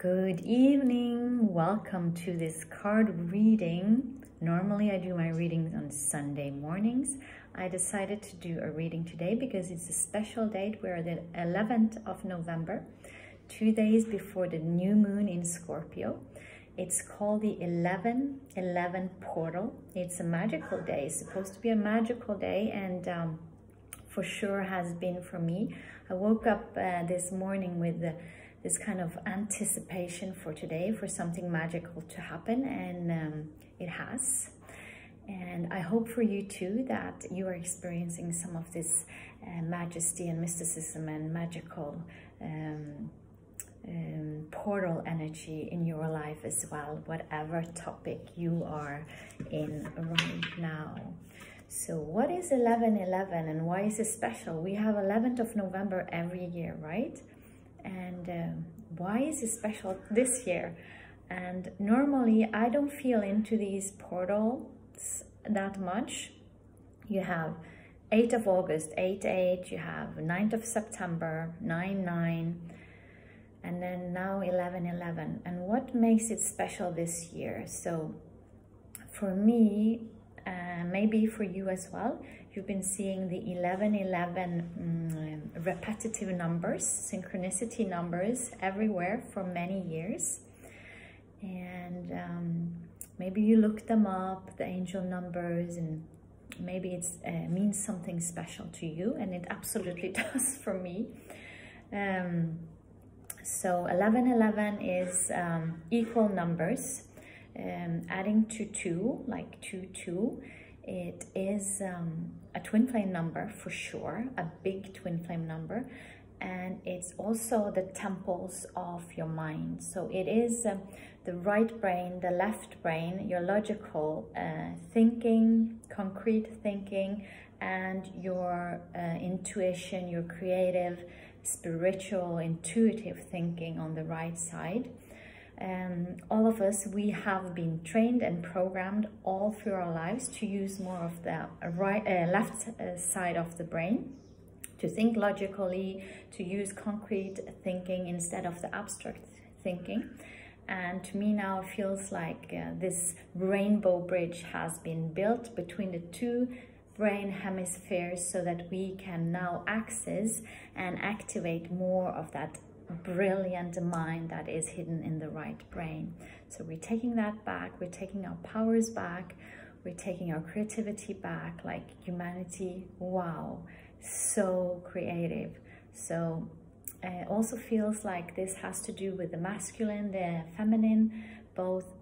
Good evening. Welcome to this card reading. Normally I do my readings on Sunday mornings. I decided to do a reading today because it's a special date. We're the 11th of November, 2 days before the new moon in Scorpio. It's called the 11/11 portal. It's a magical day. It's supposed to be a magical day, and for sure has been for me. I woke up this morning with this kind of anticipation for today, for something magical to happen, and it has. And I hope for you too that you are experiencing some of this majesty and mysticism and magical portal energy in your life as well, whatever topic you are in right now. So what is 11/11 and why is it special? We have 11th of November every year, right? And why is it special this year? And normally I don't feel into these portals that much. You have 8th of August, 8/8, you have 9th of September, 9/9, and then now 11/11. And what makes it special this year? So for me, maybe for you as well, you've been seeing the 11/11 repetitive numbers, synchronicity numbers everywhere for many years. And maybe you look them up, the angel numbers, and maybe it means something special to you, and it absolutely does for me. So 11/11 is equal numbers, adding to 2, like 2/2. It is a twin flame number for sure, a big twin flame number, and it's also the temples of your mind. So it is the right brain, the left brain, your logical thinking, concrete thinking, and your intuition, your creative, spiritual, intuitive thinking on the right side. All of us, we have been trained and programmed all through our lives to use more of the left side of the brain, to think logically, to use concrete thinking instead of the abstract thinking. And to me now it feels like this rainbow bridge has been built between the two brain hemispheres so that we can now access and activate more of that brilliant mind that is hidden in the right brain. So we're taking that back, we're taking our powers back, we're taking our creativity back, like humanity. Wow, so creative. So it also feels like this has to do with the masculine, the feminine, both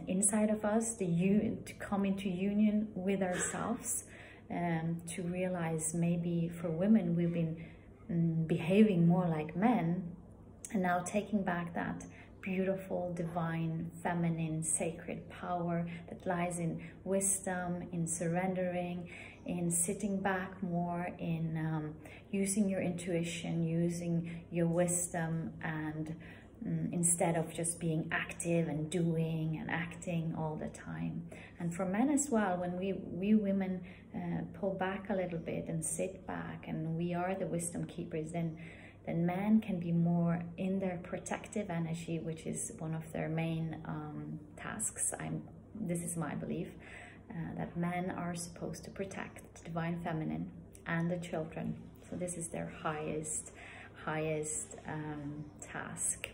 inside of us, to come into union with ourselves, to realize maybe for women we've been behaving more like men, and now taking back that beautiful, divine, feminine, sacred power that lies in wisdom, in surrendering, in sitting back more, in using your intuition, using your wisdom, and instead of just being active and doing and acting all the time. And for men as well, when we women pull back a little bit and sit back, and we are the wisdom keepers, then men can be more in their protective energy, which is one of their main tasks. This is my belief, that men are supposed to protect the divine feminine and the children. So this is their highest task.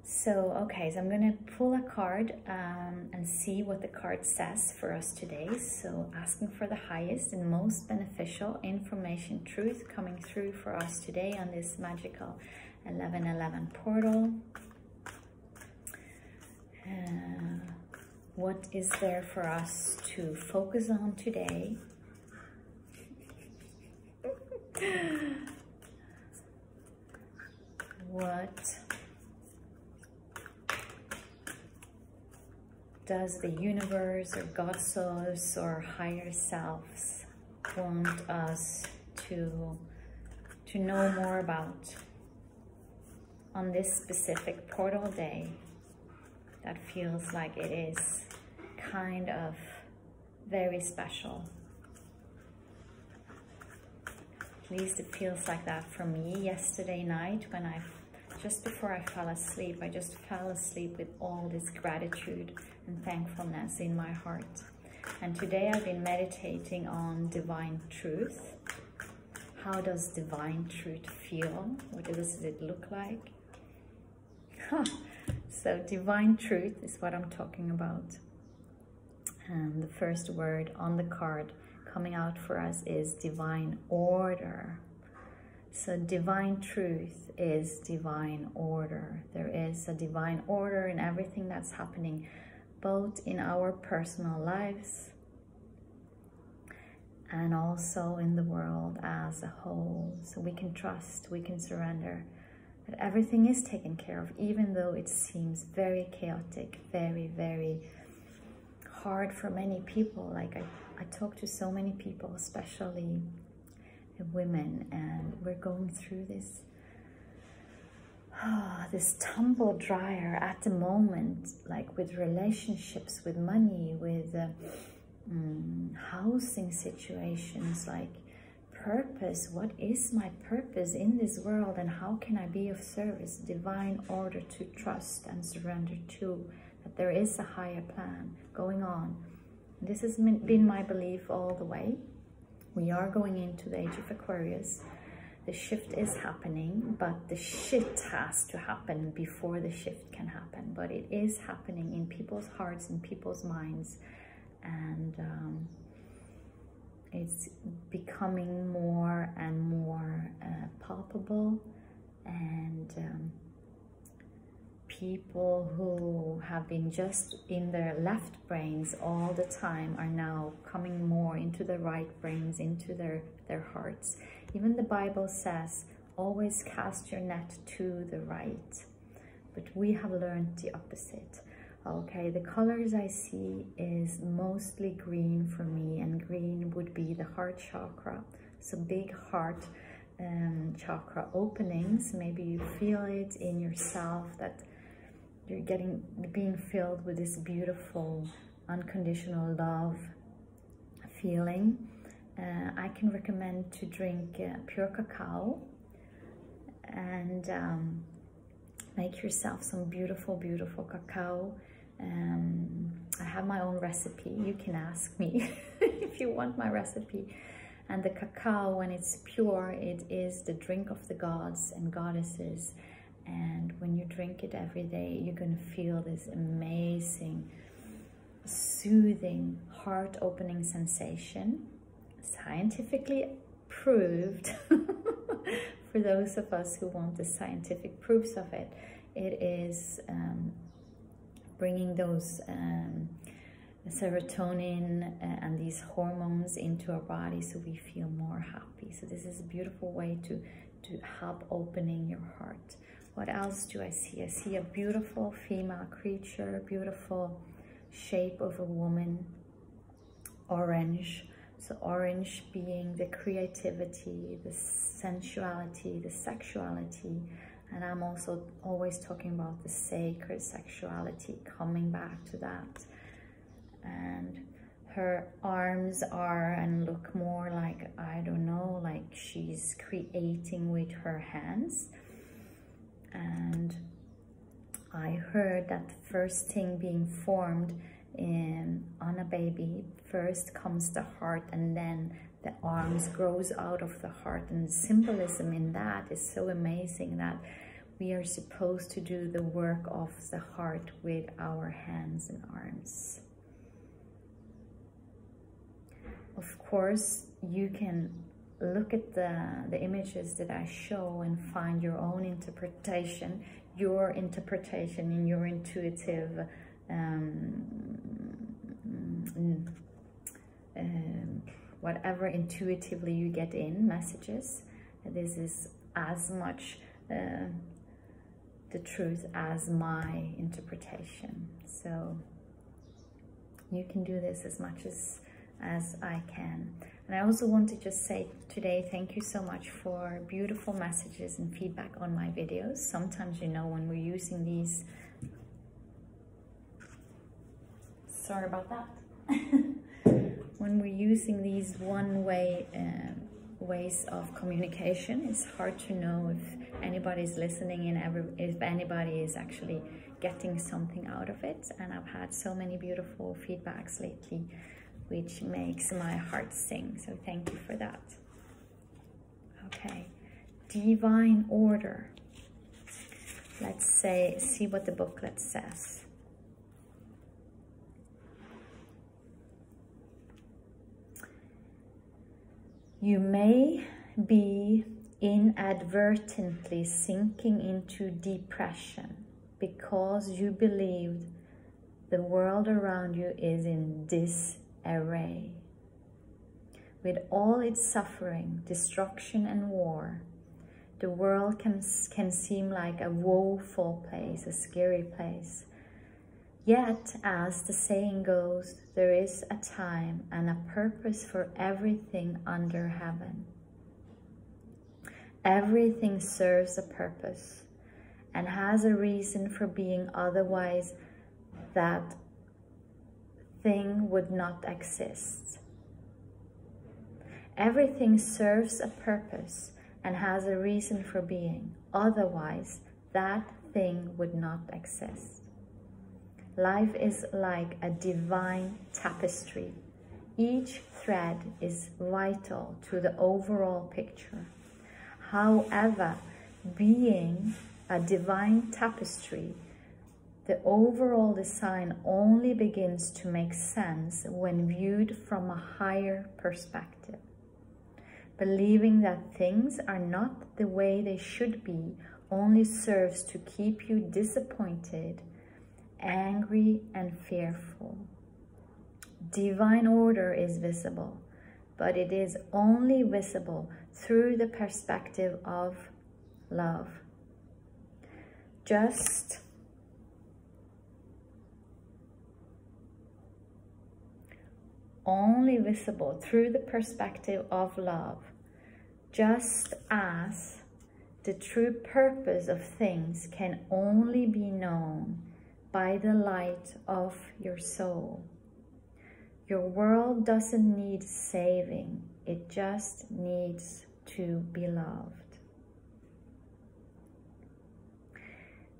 So, okay, so I'm going to pull a card and see what the card says for us today. So asking for the highest and most beneficial information, truth coming through for us today on this magical 11/11 portal. What is there for us to focus on today? What does the universe or God source or higher selves want us to know more about on this specific portal day that feels like it is kind of very special? At least it feels like that for me yesterday night when I just before I fell asleep, I just fell asleep with all this gratitude and thankfulness in my heart. And today I've been meditating on divine truth. How does divine truth feel? What does it look like? So divine truth is what I'm talking about. And the first word on the card coming out for us is divine order. So divine truth is divine order. There is a divine order in everything that's happening, both in our personal lives and also in the world as a whole. So we can trust, we can surrender that everything is taken care of, even though it seems very chaotic, very, very hard for many people. Like I talk to so many people, especially women, and we're going through this this tumble dryer at the moment, like with relationships, with money, with housing situations, like purpose. What is my purpose in this world, and how can I be of service? Divine order to trust and surrender to, that there is a higher plan going on. This has been my belief all the way. We are going into the age of Aquarius. The shift is happening, but the shit has to happen before the shift can happen. But it is happening in people's hearts and people's minds. And it's becoming more and more palpable. And people who have been just in their left brains all the time are now coming more into the right brains, into their hearts. Even the Bible says, always cast your net to the right. But we have learned the opposite. Okay, the colors I see is mostly green for me, and green would be the heart chakra. So big heart chakra openings. Maybe you feel it in yourself, that you're being filled with this beautiful unconditional love feeling. I can recommend to drink pure cacao and make yourself some beautiful, beautiful cacao. I have my own recipe. You can ask me if you want my recipe. And the cacao, when it's pure, it is the drink of the gods and goddesses. And when you drink it every day, you're going to feel this amazing, soothing, heart-opening sensation. Scientifically proved, for those of us who want the scientific proofs of it, it is bringing those serotonin and these hormones into our body, so we feel more happy. So this is a beautiful way to help opening your heart. What else do I see? I see a beautiful female creature, beautiful shape of a woman, orange. So orange being the creativity, the sensuality, the sexuality. And I'm also always talking about the sacred sexuality, coming back to that. And her arms are and look more like, I don't know, like she's creating with her hands. And I heard that the first thing being formed on a baby, first comes the heart, and then the arms grows out of the heart. And the symbolism in that is so amazing, that we are supposed to do the work of the heart with our hands and arms. Of course, you can look at the images that I show and find your own interpretation in your intuitive whatever intuitively you get in messages. This is as much the truth as my interpretation. So you can do this as much as I can. And I also want to just say today, thank you so much for beautiful messages and feedback on my videos. Sometimes, you know, when we're using these, sorry about that, when we're using these one-way ways of communication. It's hard to know if anybody's listening and if anybody is actually getting something out of it. And I've had so many beautiful feedbacks lately, which makes my heart sing. So thank you for that. Okay, divine order. Let's see what the booklet says. You may be inadvertently sinking into depression because you believed the world around you is in disarray. With all its suffering, destruction, and war, the world can seem like a woeful place, a scary place. Yet, as the saying goes, there is a time and a purpose for everything under heaven. Everything serves a purpose and has a reason for being, otherwise that thing would not exist. Everything serves a purpose and has a reason for being, otherwise that thing would not exist. Life is like a divine tapestry. Each thread is vital to the overall picture. However, being a divine tapestry, the overall design only begins to make sense when viewed from a higher perspective. Believing that things are not the way they should be only serves to keep you disappointed, angry, and fearful. Divine order is visible, but it is only visible through the perspective of love. Just only visible through the perspective of love, just as the true purpose of things can only be known by the light of your soul. Your world doesn't need saving, it just needs to be loved.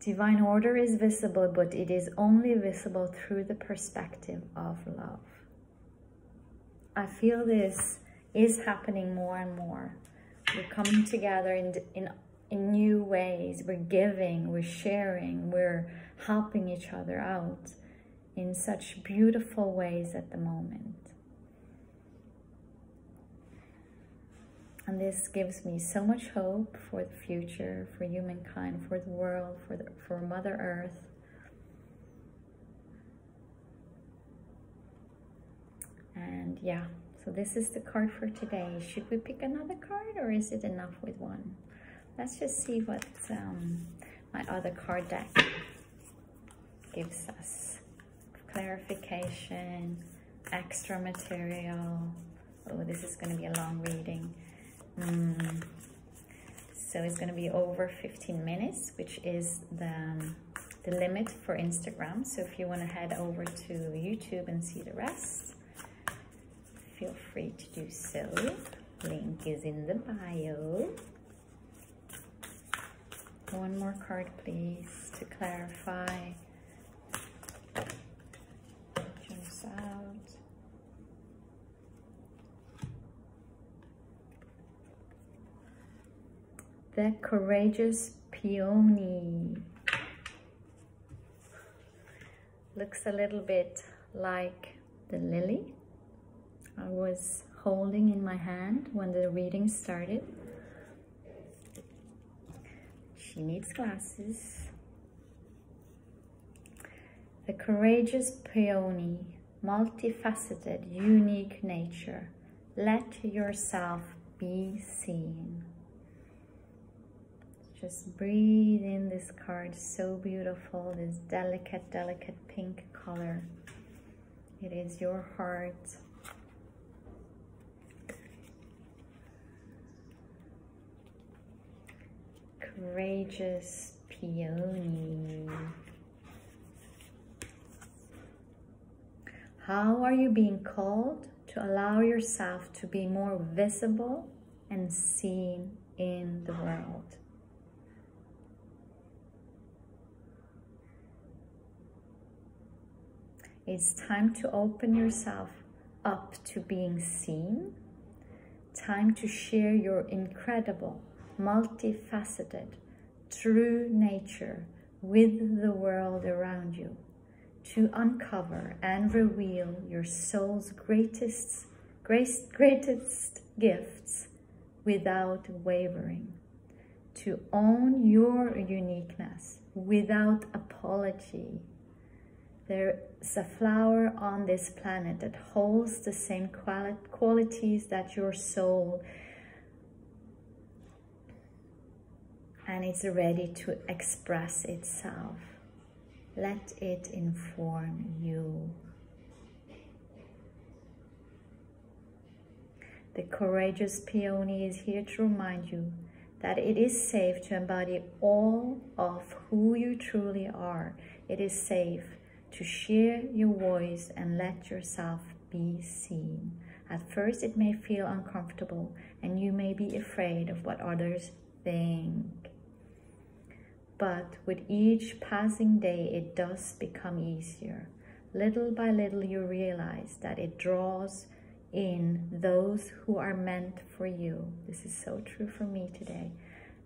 Divine order is visible, but it is only visible through the perspective of love. I feel this is happening more and more. We're coming together in new ways. We're giving, we're sharing, we're helping each other out in such beautiful ways at the moment. And this gives me so much hope for the future, for humankind, for the world, for Mother Earth. And yeah, so this is the card for today. Should we pick another card, or is it enough with one? Let's just see what my other card deck gives us. Clarification, extra material. Oh, this is going to be a long reading. So it's going to be over 15 minutes, which is the limit for Instagram. So if you want to head over to YouTube and see the rest, feel free to do so. Link is in the bio. One more card, please, to clarify. Jumps out. The Courageous Peony. Looks a little bit like the lily I was holding in my hand when the reading started. She needs glasses. The Courageous Peony, multifaceted, unique nature. Let yourself be seen. Just breathe in this card, so beautiful, this delicate, delicate pink color. It is your heart. Courageous Peony. How are you being called to allow yourself to be more visible and seen in the world. It's time to open yourself up to being seen. Time to share your incredible, multifaceted, true nature with the world around you. To uncover and reveal your soul's greatest gifts without wavering. To own your uniqueness without apology. There's a flower on this planet that holds the same qualities that your soul, and it's ready to express itself. Let it inform you. The courageous peony is here to remind you that it is safe to embody all of who you truly are. It is safe to share your voice and let yourself be seen. At first it may feel uncomfortable and you may be afraid of what others think. But with each passing day it does become easier. Little by little you realize that it draws in those who are meant for you. This is so true for me today.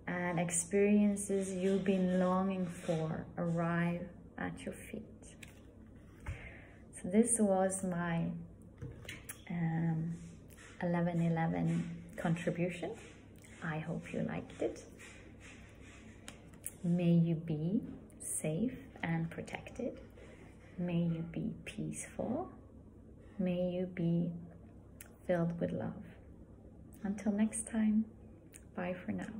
And experiences you've been longing for arrive at your feet. So this was my 11/11 contribution. I hope you liked it. May you be safe and protected. May you be peaceful. May you be filled with love. Until next time, bye for now.